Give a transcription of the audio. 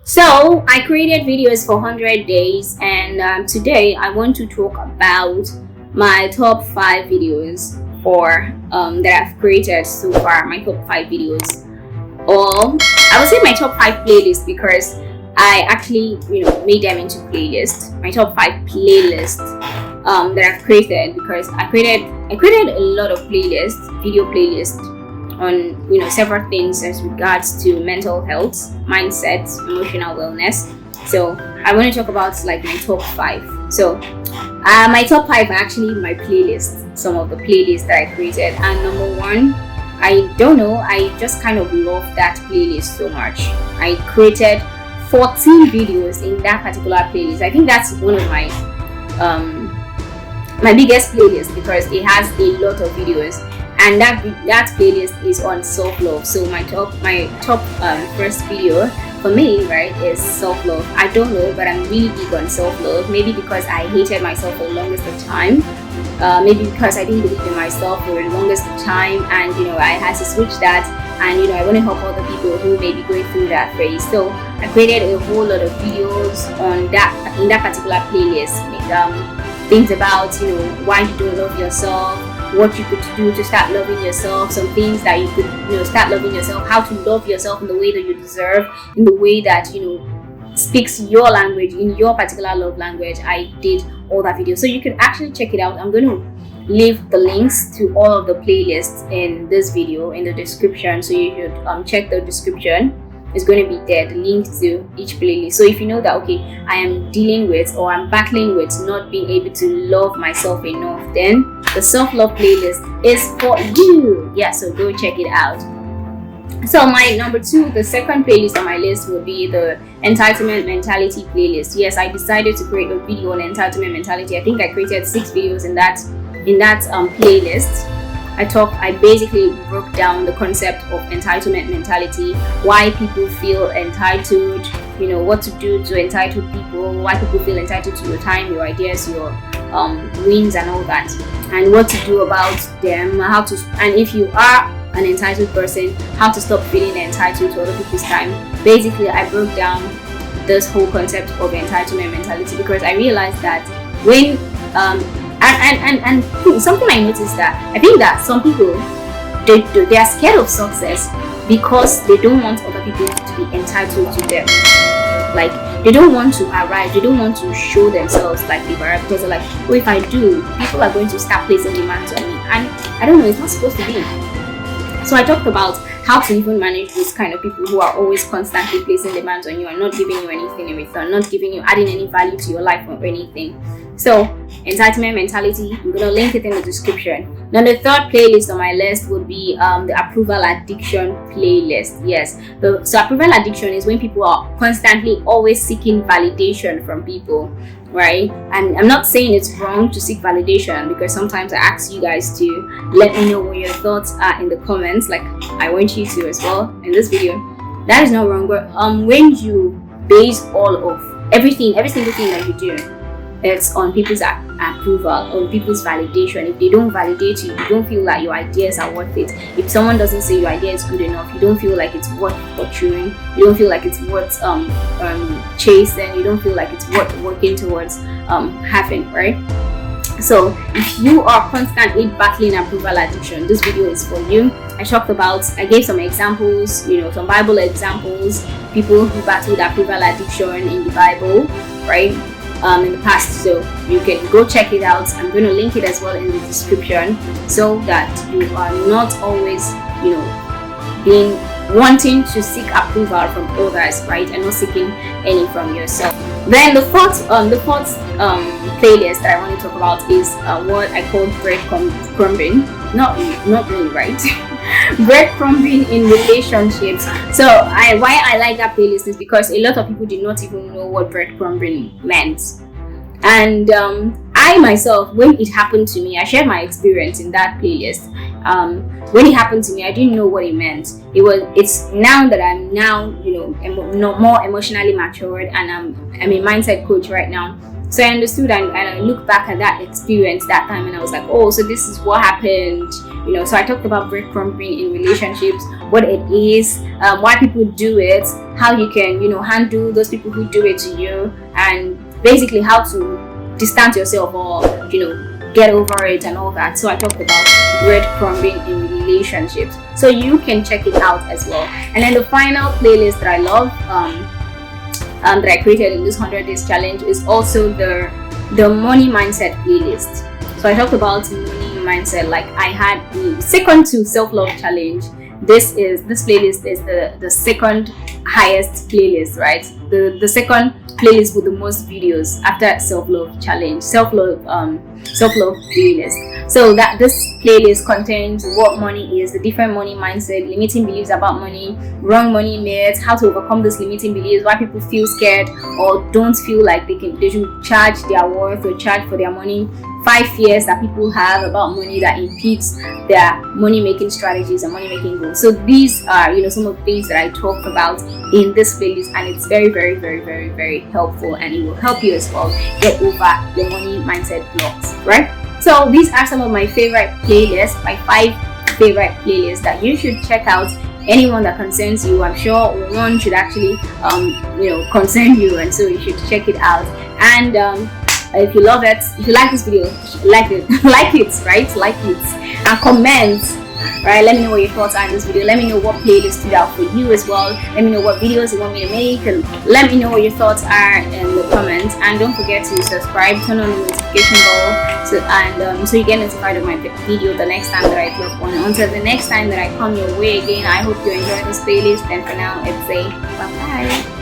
So I created videos for 100 days, and today I want to talk about my top 5 videos for that I've created so far. My top 5 videos, or I would say my top 5 playlists, because I actually made them into playlists. My top 5 playlists that I've created, because I created a lot of playlists, video playlists on several things as regards to mental health, mindset, emotional wellness. So I want to talk about like my top 5. So my top 5 are actually my playlists, some of the playlists that I created. And number 1, I don't know, I just kind of love that playlist so much. I created 14 videos in that particular playlist. I think that's one of my my biggest playlist, because it has a lot of videos, and that playlist is on self-love. So my top first video for me, right, is self-love. I don't know, but I'm really big on self-love. Maybe because I hated myself for the longest of time, maybe because I didn't believe in myself for the longest of time, and I had to switch that, and I want to help other people who may be going through that phase. So I created a whole lot of videos on that, in that particular playlist. Things about why you don't love yourself, what you could do to start loving yourself, some things that you could start loving yourself, how to love yourself in the way that you deserve, in the way that speaks your language, in your particular love language. I did all that video, so you can actually check it out. I'm going to leave the links to all of the playlists in this video in the description, so you should check the description. It's going to be there, the link to each playlist. So if you know that, okay, I am dealing with, or I'm battling with not being able to love myself enough, then the self-love playlist is for you. Yeah, so go check it out. So my number 2, the second playlist on my list will be the Entitlement Mentality playlist. Yes, I decided to create a video on entitlement mentality. I think I created 6 videos in that playlist. I basically broke down the concept of entitlement mentality, why people feel entitled, what to do to entitled people, why people feel entitled to your time, your ideas, your wins and all that, and what to do about them, and if you are an entitled person, how to stop feeling entitled to other people's time. Basically, I broke down this whole concept of entitlement mentality, because I realized that when and something I noticed, that I think that some people, they are scared of success because they don't want other people to be entitled to them. Like, they don't want to arrive, they don't want to show themselves like they've arrived, because they're like, oh, if I do, people are going to start placing demands on me, and I don't know, it's not supposed to be. So I talked about how to even manage those kind of people who are always constantly placing demands on you and not giving you anything in return, not adding any value to your life or anything. So entitlement mentality, I'm gonna link it in the description. Now the third playlist on my list would be the approval addiction playlist. Yes, so approval addiction is when people are constantly always seeking validation from people, right? And I'm not saying it's wrong to seek validation, because sometimes I ask you guys to let me know what your thoughts are in the comments, like I want you to as well in this video. That is not wrong, but when you base all of every single thing that you do, it's on people's approval, on people's validation. If they don't validate you, you don't feel like your ideas are worth it. If someone doesn't say your idea is good enough, you don't feel like it's worth pursuing. You don't feel like it's worth chasing. You don't feel like it's worth working towards having, right? So if you are constantly battling approval addiction, this video is for you. I gave some examples, some Bible examples, people who battled approval addiction in the Bible, right? In the past, so you can go check it out. I'm going to link it as well in the description, so that you are not always wanting to seek approval from others, right, and not seeking any from yourself. Then the fourth playlist that I want to talk about is what I call breadcrumbing. Not really, right? Breadcrumbing in relationships. So why I like that playlist is because a lot of people did not even know what breadcrumbing meant. And I myself, when it happened to me, I shared my experience in that playlist. When it happened to me, I didn't know what it meant. It's now that I'm more emotionally matured, and I'm a mindset coach right now. So I understood, and I look back at that experience that time, and I was like, oh, so this is what happened. So I talked about breadcrumbing in relationships, what it is, why people do it, how you can, handle those people who do it to you, and basically how to distance yourself or, get over it and all that. So I talked about breadcrumbing in relationships. So you can check it out as well. And then the final playlist that I love, that I created in this 100 days challenge, is also the money mindset playlist. So I talked about money mindset, like I had the second to self-love challenge. This playlist is the second highest playlist, right? The second playlist with the most videos after self-love challenge, self-love playlist. So that this playlist contains what money is, the different money mindset, limiting beliefs about money, wrong money myths, how to overcome those limiting beliefs, why people feel scared or don't feel like they should charge their worth or charge for their money, 5 fears that people have about money that impedes their money making strategies and money making goals. So these are some of the things that I talked about in this playlist, and it's very, very, very, very, very helpful, and it will help you as well get over your money mindset blocks, right? So these are some of my favorite playlists, my 5 favorite playlists that you should check out. Anyone that concerns you, I'm sure one should actually concern you, and so you should check it out. And if you love it, if you like this video, like it, and comment, right? Let me know what your thoughts are in this video. Let me know what playlist stood out for you as well. Let me know what videos you want me to make, and let me know what your thoughts are in the comments. And don't forget to subscribe, turn on the notification bell, so you get notified of my video the next time that I drop one. Until the next time that I come your way again, I hope you enjoy this playlist. And for now, it's a bye bye.